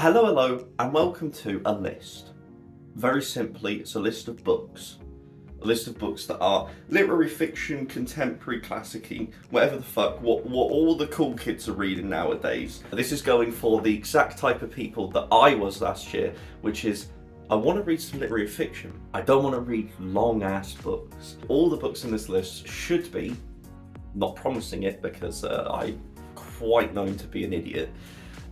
Hello, and welcome to a list. Very simply, it's a list of books. A list of books that are literary fiction, contemporary, classic-y, whatever the fuck, what all the cool kids are reading nowadays. This is going for the exact type of people that I was last year, which is, I want to read some literary fiction. I don't want to read long-ass books. All the books in this list should be, not promising it because I'm quite known to be an idiot,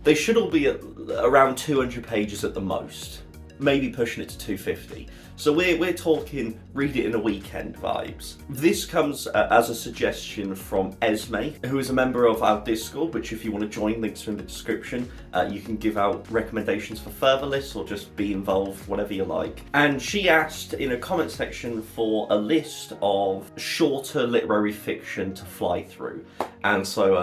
they should all be at around 200 pages at the most, maybe pushing it to 250. So we're talking read it in a weekend vibes. This comes as a suggestion from Esme, who is a member of our Discord, which if you want to join, links are in the description. You can give out recommendations for further lists or just be involved, whatever you like. And she asked in a comment section for a list of shorter literary fiction to fly through. And so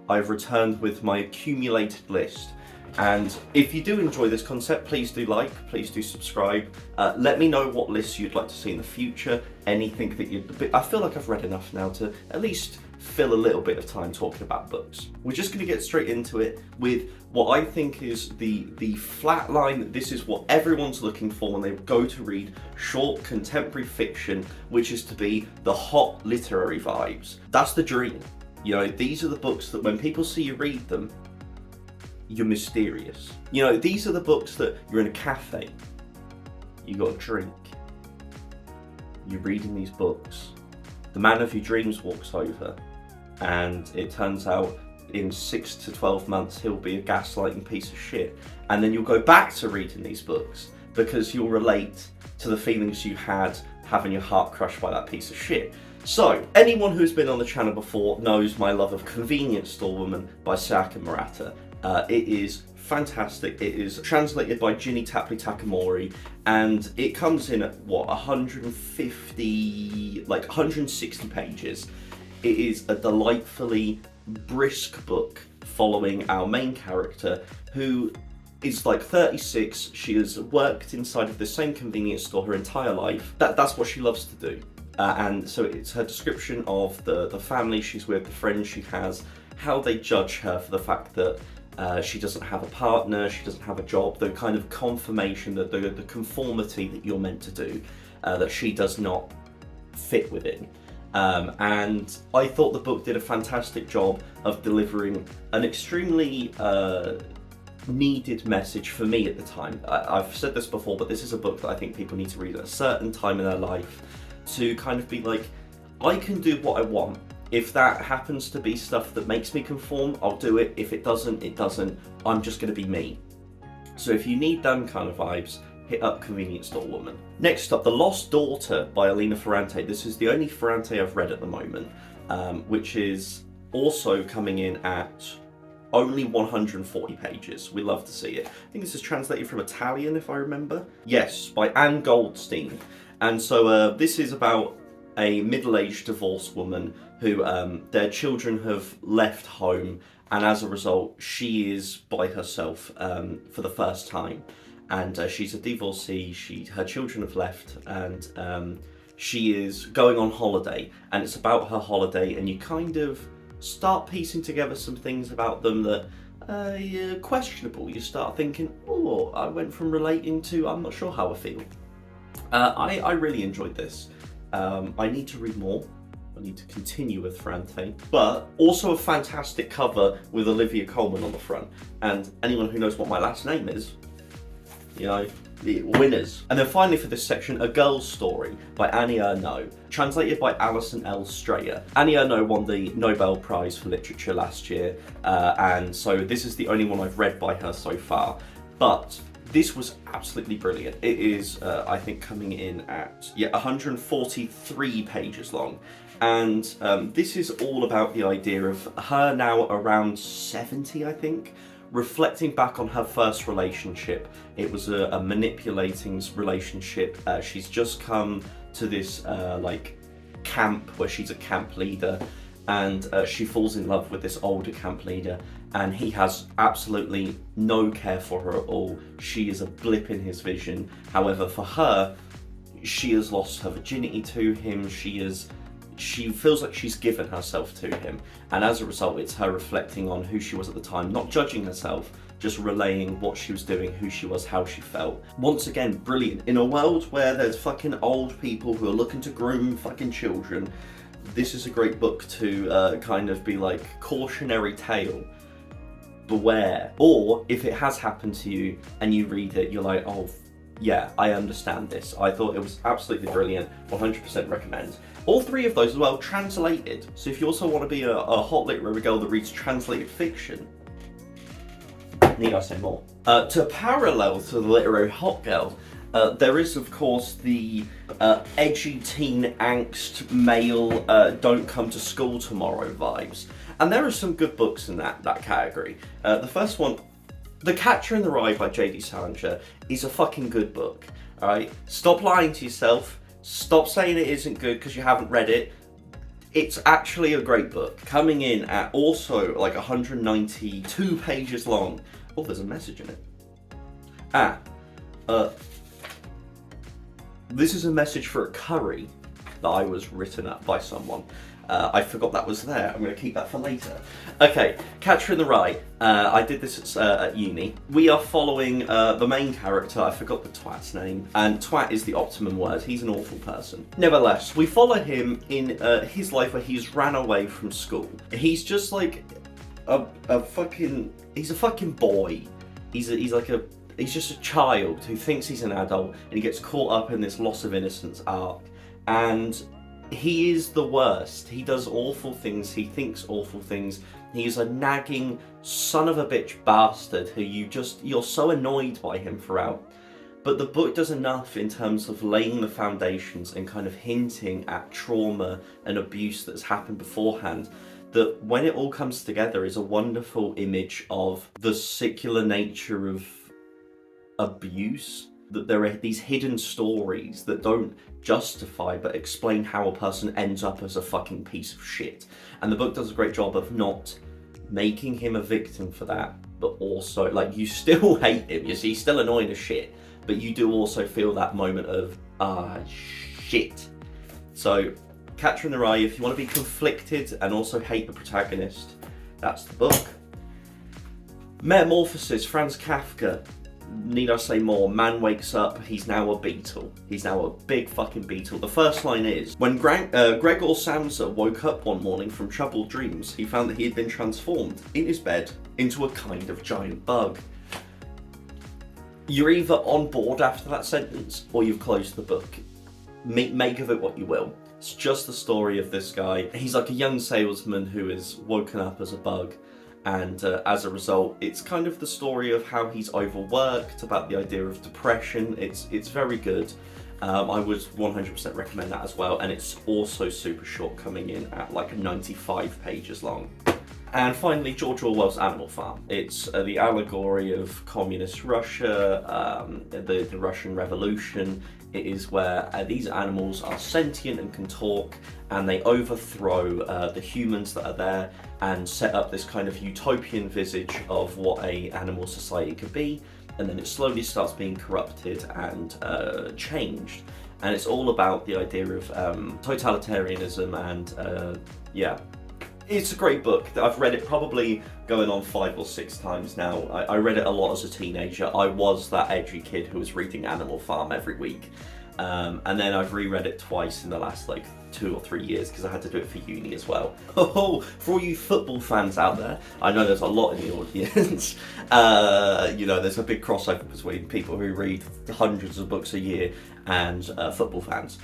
I've returned with my accumulated list. And if you do enjoy this concept, please do like, please do subscribe. Let me know what lists you'd like to see in the future, anything that I feel like I've read enough now to at least fill a little bit of time talking about books. We're just going to get straight into it with what I think is the flat line that this is what everyone's looking for when they go to read short contemporary fiction, which is to be the hot literary vibes. That's the dream. You know, these are the books that when people see you read them, you're mysterious. You know, these are the books that you're in a cafe, you got a drink, you're reading these books, the man of your dreams walks over, and it turns out in 6 to 12 months he'll be a gaslighting piece of shit. And then you'll go back to reading these books because you'll relate to the feelings you had having your heart crushed by that piece of shit. So, anyone who's been on the channel before knows my love of Convenience Store Woman by Sayaka Murata. It is fantastic. It is translated by Ginny Tapley Takamori, and it comes in at, 160 pages. It is a delightfully brisk book following our main character, who is like 36. She has worked inside of the same convenience store her entire life. That's what she loves to do. And so it's her description of the family she's with, the friends she has, how they judge her for the fact that she doesn't have a partner, she doesn't have a job, the kind of confirmation that the conformity that you're meant to do, that she does not fit within. And I thought the book did a fantastic job of delivering an extremely needed message for me at the time. I've said this before, but this is a book that I think people need to read at a certain time in their life to kind of be like, I can do what I want. If that happens to be stuff that makes me conform, I'll do it. If it doesn't, it doesn't. I'm just going to be me. So if you need them kind of vibes, hit up Convenience Store Woman. Next up, The Lost Daughter by Elena Ferrante. This is the only Ferrante I've read at the moment, which is also coming in at only 140 pages. We love to see it. I think this is translated from Italian, if I remember. Yes, by Anne Goldstein. And so this is about a middle-aged divorced woman who their children have left home, and as a result she is by herself for the first time, and she's a divorcee. Her children have left, and she is going on holiday, and it's about her holiday, and you kind of start piecing together some things about them that are questionable. You start thinking, oh, I went from relating to I'm not sure how I feel. I really enjoyed this. I need to read more. I need to continue with Ferrante, but also a fantastic cover with Olivia Colman on the front. And anyone who knows what my last name is, you know, the winners. And then finally for this section, A Girl's Story by Annie Ernaux, translated by Alison L. Strayer. Annie Ernaux won the Nobel Prize for Literature last year, and so this is the only one I've read by her so far. But this was absolutely brilliant. It is, I think, coming in at 143 pages long. And this is all about the idea of her now around 70, I think, reflecting back on her first relationship. It was a manipulating relationship. She's just come to this like camp where she's a camp leader, and she falls in love with this older camp leader, and he has absolutely no care for her at all. She is a blip in his vision. However, for her, she has lost her virginity to him. She is she feels like she's given herself to him, and as a result it's her reflecting on who she was at the time, not judging herself, just relaying what she was doing, who she was, how she felt. Once again, brilliant. In a world where there's fucking old people who are looking to groom fucking children, this is a great book to kind of be like, cautionary tale, beware. Or if it has happened to you and you read it, you're like, oh yeah, I understand this. I thought it was absolutely brilliant, 100% recommend. All three of those as well, translated. So if you also want to be a hot literary girl that reads translated fiction, need I say more? To parallel to the literary hot girl, there is of course the edgy teen angst male don't come to school tomorrow vibes. And there are some good books in that category. The first one, The Catcher in the Rye by J.D. Salinger, is a fucking good book, alright? Stop lying to yourself, stop saying it isn't good because you haven't read it. It's actually a great book, coming in at also like 192 pages long. Oh, there's a message in it. This is a message for a curry that I was written up by someone. I forgot that was there. I'm going to keep that for later. Okay, Catcher in the Rye. I did this at uni. We are following the main character. I forgot the twat's name. And twat is the optimum word. He's an awful person. Nevertheless, we follow him in his life where he's ran away from school. He's just like he's a fucking boy. He's just a child who thinks he's an adult, and he gets caught up in this loss of innocence arc. And he is the worst. He does awful things. He thinks awful things. He's a nagging son of a bitch bastard who you're so annoyed by him throughout. But the book does enough in terms of laying the foundations and kind of hinting at trauma and abuse that's happened beforehand, that when it all comes together is a wonderful image of the secular nature of abuse. That there are these hidden stories that don't justify but explain how a person ends up as a fucking piece of shit. And the book does a great job of not making him a victim for that, but also, like, you still hate him, he's still annoying as shit, but you do also feel that moment of, shit. So, Catcher in the Rye, if you want to be conflicted and also hate the protagonist, that's the book. Metamorphosis, Franz Kafka. Need I say more? Man wakes up, he's now a beetle. He's now a big fucking beetle. The first line is, when Gregor Samsa woke up one morning from troubled dreams, he found that he had been transformed in his bed into a kind of giant bug. You're either on board after that sentence, or you've closed the book. Make of it what you will. It's just the story of this guy. He's like a young salesman who is woken up as a bug. And as a result, it's kind of the story of how he's overworked, about the idea of depression. It's very good. I would 100% recommend that as well. And it's also super short, coming in at like 95 pages long. And finally, George Orwell's Animal Farm. It's the allegory of communist Russia, the Russian Revolution. It is where these animals are sentient and can talk, and they overthrow the humans that are there and set up this kind of utopian visage of what a animal society could be, and then it slowly starts being corrupted and changed. And it's all about the idea of totalitarianism and yeah. It's a great book. I've read it probably going on 5 or 6 times now. I read it a lot as a teenager. I was that edgy kid who was reading Animal Farm every week. And then I've reread it twice in the last like 2 or 3 years because I had to do it for uni as well. Oh, for all you football fans out there, I know there's a lot in the audience. You know, there's a big crossover between people who read hundreds of books a year and football fans.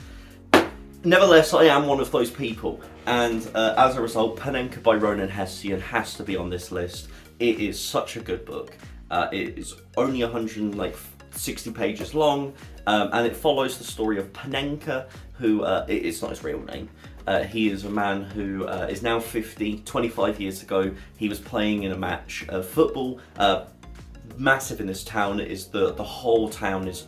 Nevertheless, I am one of those people, and as a result, Panenka by Ronan Hessian has to be on this list. It is such a good book. It is only 160 pages long, and it follows the story of Panenka, who, it's not his real name. He is a man who is now 50. 25 years ago, he was playing in a match of football. Massive in this town is the whole town is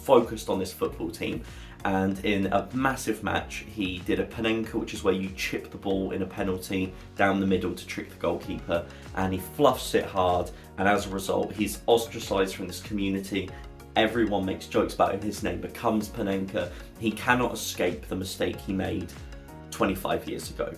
focused on this football team. And in a massive match, he did a panenka, which is where you chip the ball in a penalty down the middle to trick the goalkeeper, and he fluffs it hard, and as a result, he's ostracized from this community. Everyone makes jokes about him, his name becomes Panenka. He cannot escape the mistake he made 25 years ago.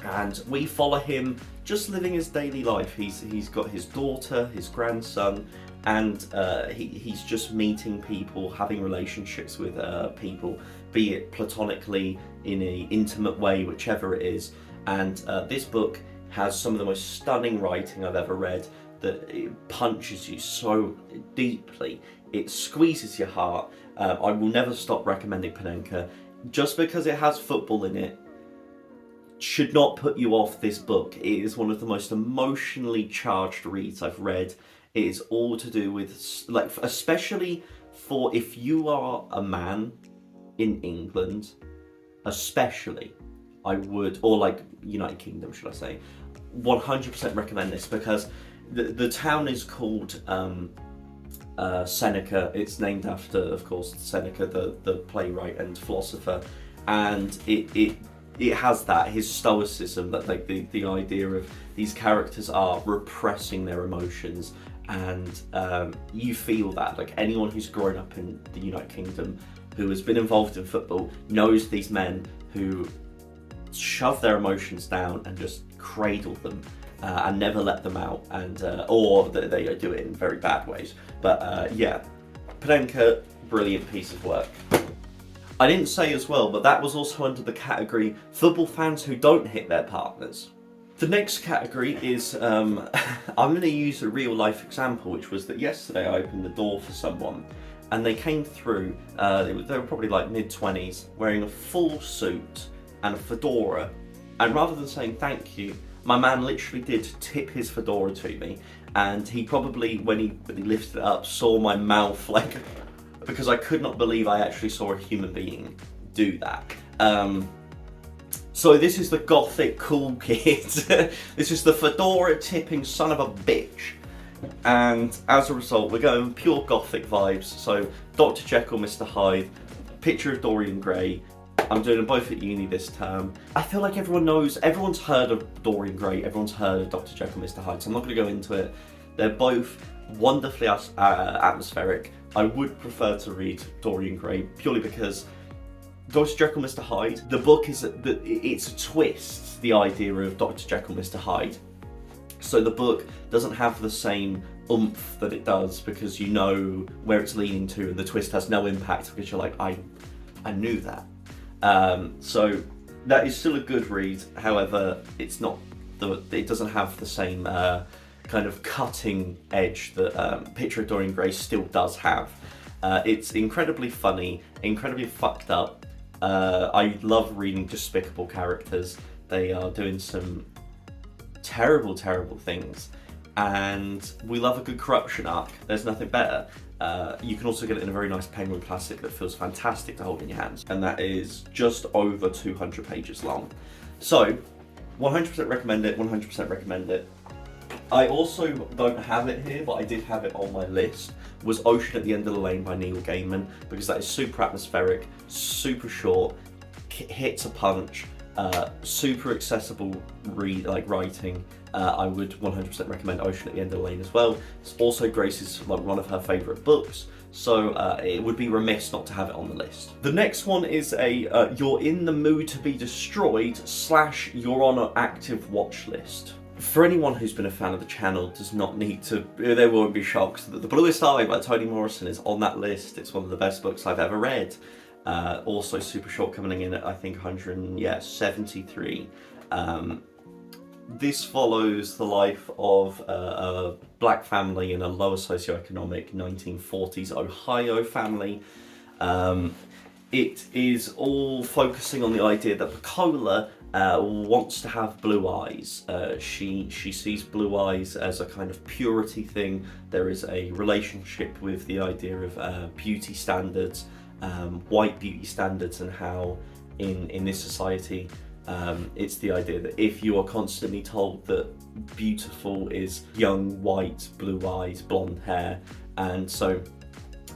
And we follow him just living his daily life. He's got his daughter, his grandson, and he's just meeting people, having relationships with people, be it platonically, in an intimate way, whichever it is. And this book has some of the most stunning writing I've ever read, that it punches you so deeply. It squeezes your heart. I will never stop recommending Panenka. Just because it has football in it should not put you off this book. It is one of the most emotionally charged reads I've read. It is all to do with, like, especially for if you are a man in England, especially, I would, or like United Kingdom, should I say, 100% recommend this, because the town is called Seneca. It's named after, of course, Seneca, the playwright and philosopher, and it has that, his stoicism, that like the idea of these characters are repressing their emotions, and you feel that, like, anyone who's grown up in the United Kingdom who has been involved in football knows these men who shove their emotions down and just cradle them and never let them out, and or they do it in very bad ways. But yeah, Panenka, brilliant piece of work. I didn't say as well, but that was also under the category football fans who don't hit their partners. The next category is, I'm going to use a real life example, which was that yesterday I opened the door for someone and they came through, they were probably like mid-20s, wearing a full suit and a fedora, and rather than saying thank you, my man literally did tip his fedora to me, and he probably, when he lifted it up, saw my mouth, like, because I could not believe I actually saw a human being do that. So this is the Gothic Cool Kid. This is the fedora tipping son of a bitch. And as a result, we're going pure Gothic vibes. So Dr. Jekyll, Mr. Hyde, picture of Dorian Gray. I'm doing them both at uni this term. I feel like everyone's heard of Dorian Gray, everyone's heard of Dr. Jekyll, Mr. Hyde, so I'm not going to go into it. They're both wonderfully atmospheric. I would prefer to read Dorian Gray purely because Dr. Jekyll, Mr. Hyde, the book it's a twist, the idea of Dr. Jekyll, Mr. Hyde. So the book doesn't have the same oomph that it does, because you know where it's leaning to, and the twist has no impact because you're like, I knew that. So that is still a good read. However, it doesn't have the same kind of cutting edge that Picture of Dorian Gray still does have. It's incredibly funny, incredibly fucked up. I love reading despicable characters. They are doing some terrible, terrible things, and we love a good corruption arc. There's nothing better. You can also get it in a very nice Penguin Classic that feels fantastic to hold in your hands, and that is just over 200 pages long. So, 100% recommend it, 100% recommend it. I also don't have it here, but I did have it on my list, was Ocean at the End of the Lane by Neil Gaiman, because that is super atmospheric, super short, hits a punch, super accessible writing. I would 100% recommend Ocean at the End of the Lane as well. It's also Grace's one of her favourite books, so it would be remiss not to have it on the list. The next one is a You're in the Mood to Be Destroyed / You're on an Active Watch List. For anyone who's been a fan of the channel does not need to, they won't be shocked that The Bluest Eye by Toni Morrison is on that list. It's one of the best books I've ever read. Also super short, coming in at I think 173. This follows the life of a black family in a lower socioeconomic 1940s Ohio family. It is all focusing on the idea that Pecola wants to have blue eyes. She sees blue eyes as a kind of purity thing. There is a relationship with the idea of beauty standards, white beauty standards, and how in this society it's the idea that if you are constantly told that beautiful is young, white, blue eyes, blonde hair, and so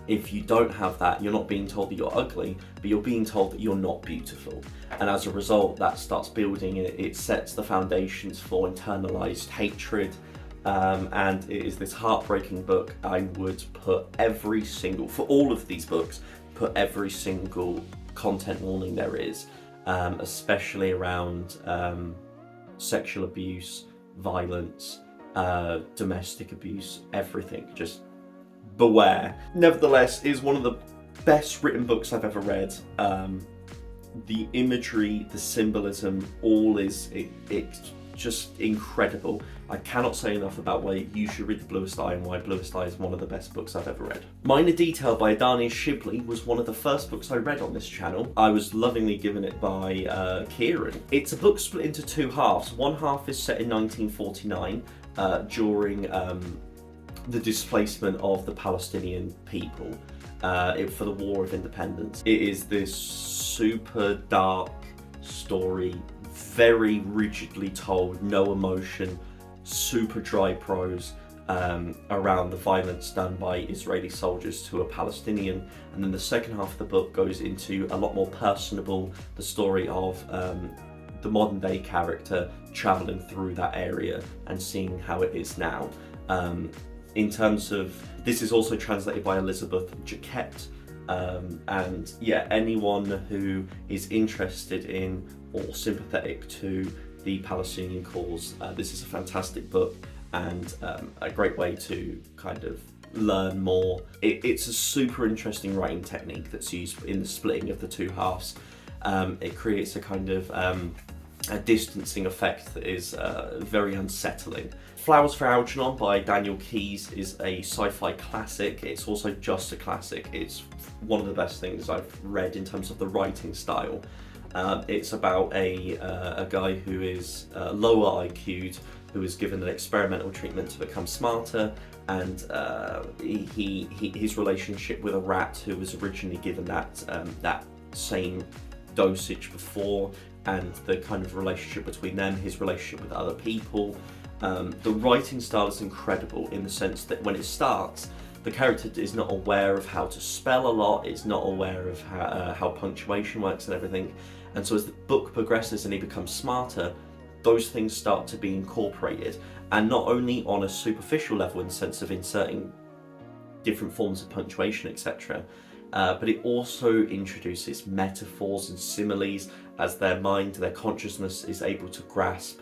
if you don't have that, you're not being told that you're ugly, but you're being told that you're not beautiful. And as a result, that starts building, it sets the foundations for internalized hatred. And it is this heartbreaking book. I would put for all of these books, put every single content warning there is. especially around sexual abuse, violence, domestic abuse, everything. Just beware. Nevertheless, it is one of the best written books I've ever read. The imagery, the symbolism, all it's just incredible. I cannot say enough about why you should read The Bluest Eye and why Bluest Eye is one of the best books I've ever read. Minor Detail by Adania Shibley was one of the first books I read on this channel. I was lovingly given it by Kieran. It's a book split into two halves. One half is set in 1949 during the displacement of the Palestinian people for the War of Independence. It is this super dark story, very rigidly told, no emotion, super dry prose around the violence done by Israeli soldiers to a Palestinian. And then the second half of the book goes into a lot more personable, the story of the modern day character travelling through that area and seeing how it is now. In terms of, this is also translated by Elizabeth Jaquette, and yeah, anyone who is interested in or sympathetic to the Palestinian cause, this is a fantastic book and a great way to kind of learn more. It's a super interesting writing technique that's used in the splitting of the two halves. It creates a kind of a distancing effect that is very unsettling. Flowers for Algernon by Daniel Keyes is a sci-fi classic. It's also just a classic. It's one of the best things I've read in terms of the writing style. It's about a guy who is lower IQ'd, who is given an experimental treatment to become smarter, and his relationship with a rat who was originally given that same dosage before, and the kind of relationship between them, his relationship with other people. The writing style is incredible in the sense that when it starts, the character is not aware of how to spell a lot, is not aware of how punctuation works and everything. And so as the book progresses and he becomes smarter, those things start to be incorporated. And not only on a superficial level in the sense of inserting different forms of punctuation, etc., but it also introduces metaphors and similes as their mind, their consciousness is able to grasp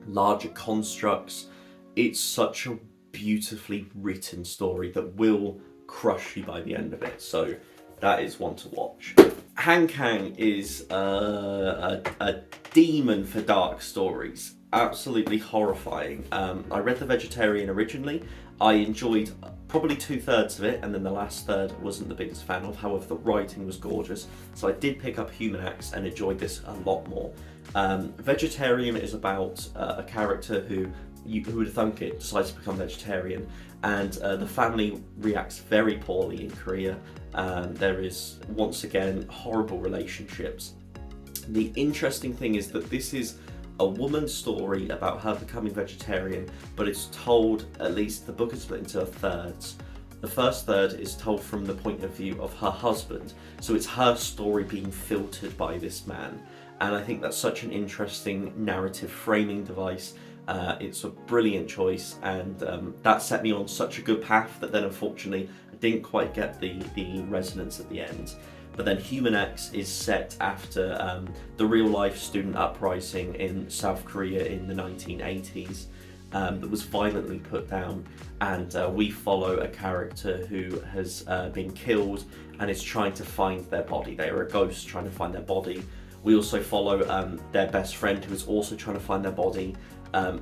larger constructs. It's such a beautifully written story that will crush you by the end of it. So that is one to watch. Han Kang is a demon for dark stories. Absolutely horrifying. I read The Vegetarian originally. I enjoyed probably 2/3 of it, and then the last third wasn't the biggest fan of. However, the writing was gorgeous, so I did pick up Human Acts and enjoyed this a lot more. Vegetarian is about a character who would have thunk it, decides to become vegetarian, and the family reacts very poorly in Korea. There is, once again, horrible relationships. The interesting thing is that this is a woman's story about her becoming vegetarian, but it's told, at least the book is split into thirds. The first third is told from the point of view of her husband, so it's her story being filtered by this man. And I think that's such an interesting narrative framing device. It's a brilliant choice, and that set me on such a good path that then unfortunately I didn't quite get the resonance at the end. But then Human X is set after the real-life student uprising in South Korea in the 1980s that was violently put down, and we follow a character who has been killed and is trying to find their body. They are a ghost trying to find their body. We also follow their best friend who is also trying to find their body.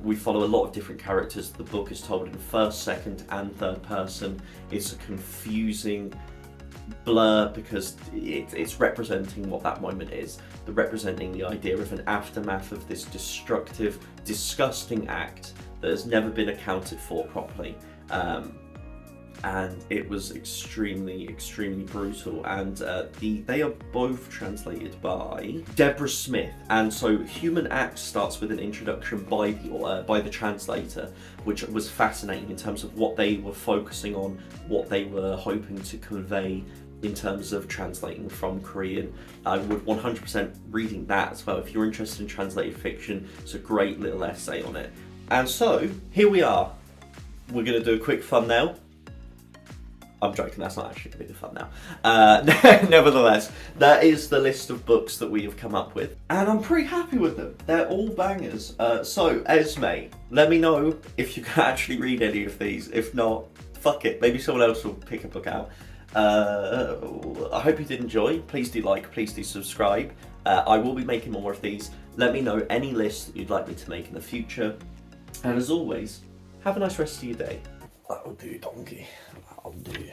We follow a lot of different characters. The book is told in first, second and third person. It's a confusing blur because it's representing what that moment is. They're representing the idea of an aftermath of this destructive, disgusting act that has never been accounted for properly. And it was extremely, extremely brutal. And they are both translated by Deborah Smith. And so Human Acts starts with an introduction by the translator, which was fascinating in terms of what they were focusing on, what they were hoping to convey in terms of translating from Korean. I would 100% reading that as well. If you're interested in translated fiction, it's a great little essay on it. And so here we are. We're going to do a quick thumbnail. I'm joking, that's not actually going to be the fun now. Nevertheless, that is the list of books that we have come up with, and I'm pretty happy with them. They're all bangers. So, Esme, let me know if you can actually read any of these. If not, fuck it, maybe someone else will pick a book out. I hope you did enjoy. Please do like, please do subscribe. I will be making more of these. Let me know any lists that you'd like me to make in the future. And as always, have a nice rest of your day. That'll do, donkey. That'll do.